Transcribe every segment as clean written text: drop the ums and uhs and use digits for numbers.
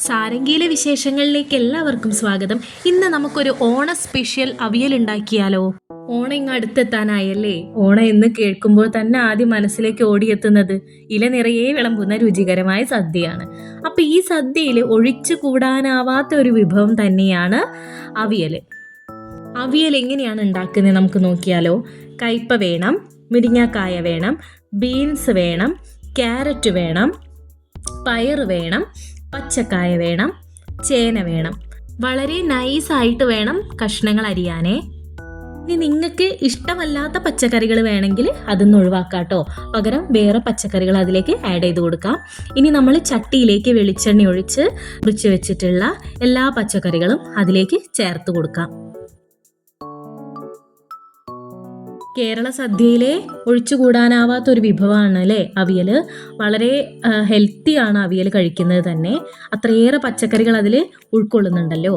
സാരംഗിയിലെ വിശേഷങ്ങളിലേക്ക് എല്ലാവർക്കും സ്വാഗതം. ഇന്ന് നമുക്കൊരു ഓണ സ്പെഷ്യൽ അവിയൽ ഉണ്ടാക്കിയാലോ? ഓണം ഇങ്ങ് അടുത്തെത്താനായല്ലേ. ഓണം എന്ന് കേൾക്കുമ്പോൾ തന്നെ ആദ്യം മനസ്സിലേക്ക് ഓടിയെത്തുന്നത് ഇല നിറയെ വിളമ്പുന്ന രുചികരമായ സദ്യയാണ്. അപ്പൊ ഈ സദ്യയിൽ ഒഴിച്ചു കൂടാനാവാത്ത ഒരു വിഭവം തന്നെയാണ് അവിയൽ. അവിയൽ എങ്ങനെയാണ് ഉണ്ടാക്കുന്നത് നമുക്ക് നോക്കിയാലോ. കയ്പ വേണം, മുരിങ്ങാക്കായ വേണം, ബീൻസ് വേണം, ക്യാരറ്റ് വേണം, പയർ വേണം, പച്ചക്കായ വേണം, ചേന വേണം. വളരെ നൈസായിട്ട് വേണം കഷ്ണങ്ങൾ അരിയാനേ. ഇനി നിങ്ങൾക്ക് ഇഷ്ടമല്ലാത്ത പച്ചക്കറികൾ വേണമെങ്കിൽ അതൊന്നും ഒഴിവാക്കാട്ടോ. പകരം വേറെ പച്ചക്കറികൾ അതിലേക്ക് ആഡ് ചെയ്ത് കൊടുക്കാം. ഇനി നമ്മൾ ചട്ടിയിലേക്ക് വെളിച്ചെണ്ണ ഒഴിച്ച് മുറിച്ച് വെച്ചിട്ടുള്ള എല്ലാ പച്ചക്കറികളും അതിലേക്ക് ചേർത്ത് കൊടുക്കാം. കേരള സദ്യയിലെ ഒഴിച്ചുകൂടാനാവാത്ത ഒരു വിഭവമാണ് അല്ലേ അവിയൽ. വളരെ ഹെൽത്തിയാണ് അവിയൽ കഴിക്കുന്നത് തന്നെ. അത്രയേറെ പച്ചക്കറികൾ അതിൽ ഉൾക്കൊള്ളുന്നുണ്ടല്ലോ.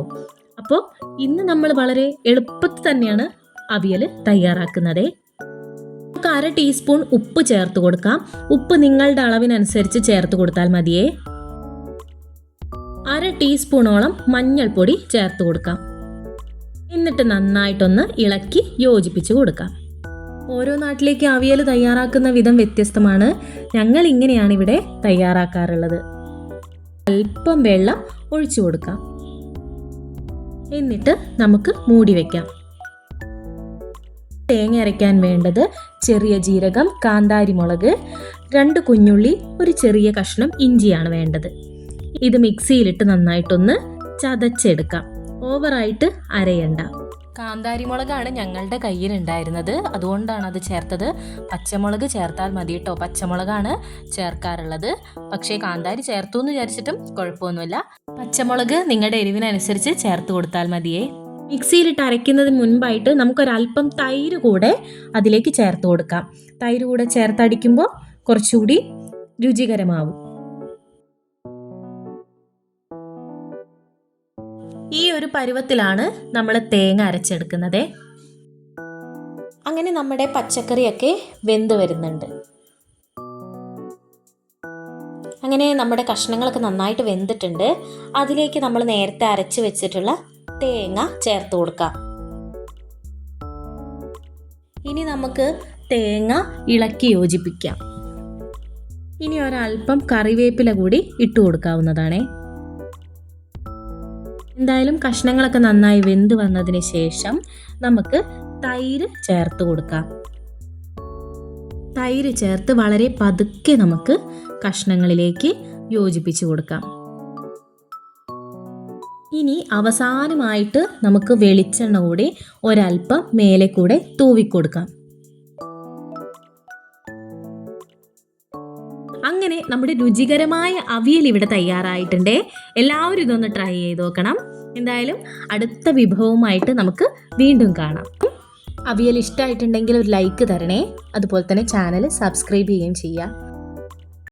അപ്പോൾ ഇന്ന് നമ്മൾ വളരെ എളുപ്പത്തിൽ തന്നെയാണ് അവിയൽ തയ്യാറാക്കുന്നത്. നമുക്ക് 1/2 ടീസ്പൂൺ ഉപ്പ് ചേർത്ത് കൊടുക്കാം. ഉപ്പ് നിങ്ങളുടെ അളവിനനുസരിച്ച് ചേർത്ത് കൊടുത്താൽ മതിയേ. 1/2 ടീസ്പൂണോളം മഞ്ഞൾപ്പൊടി ചേർത്ത് കൊടുക്കാം. എന്നിട്ട് നന്നായിട്ടൊന്ന് ഇളക്കി യോജിപ്പിച്ച് കൊടുക്കാം. ഓരോ നാട്ടിലേക്ക് അവിയൽ തയ്യാറാക്കുന്ന വിധം വ്യത്യസ്തമാണ്. ഞങ്ങൾ ഇങ്ങനെയാണ് ഇവിടെ തയ്യാറാക്കാറുള്ളത്. അല്പം വെള്ളം ഒഴിച്ചു കൊടുക്കാം. എന്നിട്ട് നമുക്ക് മൂടി വെക്കാം. തേങ്ങ അരയ്ക്കാൻ വേണ്ടത് ചെറിയ ജീരകം, കാന്താരി മുളക്, 2 കുഞ്ഞുള്ളി, ഒരു ചെറിയ കഷ്ണം ഇഞ്ചിയാണ് വേണ്ടത്. ഇത് മിക്സിയിലിട്ട് നന്നായിട്ടൊന്ന് ചതച്ചെടുക്കാം. ഓവറായിട്ട് അരയണ്ട. കാന്താരി മുളകാണ് ഞങ്ങളുടെ കയ്യിലുണ്ടായിരുന്നത്, അതുകൊണ്ടാണ് അത് ചേർത്തത്. പച്ചമുളക് ചേർത്താൽ മതി കേട്ടോ. പച്ചമുളകാണ് ചേർക്കാറുള്ളത്. പക്ഷേ കാന്താരി ചേർത്തു എന്ന് വിചാരിച്ചിട്ടും കുഴപ്പമൊന്നുമില്ല. പച്ചമുളക് നിങ്ങളുടെ എരിവിനനുസരിച്ച് ചേർത്ത് കൊടുത്താൽ മതിയേ. മിക്സിയിലിട്ട് അരയ്ക്കുന്നതിന് മുൻപായിട്ട് നമുക്കൊരല്പം തൈര് കൂടെ അതിലേക്ക് ചേർത്ത് കൊടുക്കാം. തൈര് കൂടെ ചേർത്തടിക്കുമ്പോൾ കുറച്ചുകൂടി രുചികരമാവും. ഈ ഒരു പരുവത്തിലാണ് നമ്മൾ തേങ്ങ അരച്ചെടുക്കുന്നത്. അങ്ങനെ നമ്മുടെ പച്ചക്കറിയൊക്കെ വെന്ത് വരുന്നുണ്ട്. അങ്ങനെ നമ്മുടെ കഷ്ണങ്ങളൊക്കെ നന്നായിട്ട് വെന്തിട്ടുണ്ട്. അതിലേക്ക് നമ്മൾ നേരത്തെ അരച്ച് വെച്ചിട്ടുള്ള തേങ്ങ ചേർത്ത് കൊടുക്കാം. ഇനി നമുക്ക് തേങ്ങ ഇളക്കി യോജിപ്പിക്കാം. ഇനി ഒരല്പം കറിവേപ്പില കൂടി ഇട്ട് കൊടുക്കാവുന്നതാണേ. എന്തായാലും കഷ്ണങ്ങളൊക്കെ നന്നായി വെന്ത് വന്നതിന് ശേഷം നമുക്ക് തൈര് ചേർത്ത് കൊടുക്കാം. തൈര് ചേർത്ത് വളരെ പതുക്കെ നമുക്ക് കഷ്ണങ്ങളിലേക്ക് യോജിപ്പിച്ച് കൊടുക്കാം. ഇനി അവസാനമായിട്ട് നമുക്ക് വെളിച്ചെണ്ണ കൂടി ഒരല്പം മേലെ കൂടെ തൂവിക്കൊടുക്കാം. അങ്ങനെ നമ്മുടെ രുചികരമായ അവിയൽ ഇവിടെ തയ്യാറായിട്ടുണ്ട്. എല്ലാവരും ഇതൊന്ന് ട്രൈ ചെയ്ത് നോക്കണം. എന്തായാലും അടുത്ത വിഭവമായിട്ട് നമുക്ക് വീണ്ടും കാണാം. അവിയൽ ഇഷ്ടമായിട്ടുണ്ടെങ്കിൽ ഒരു ലൈക്ക് തരണേ. അതുപോലെ തന്നെ ചാനൽ സബ്സ്ക്രൈബ് ചെയ്യുകയും ചെയ്യുക.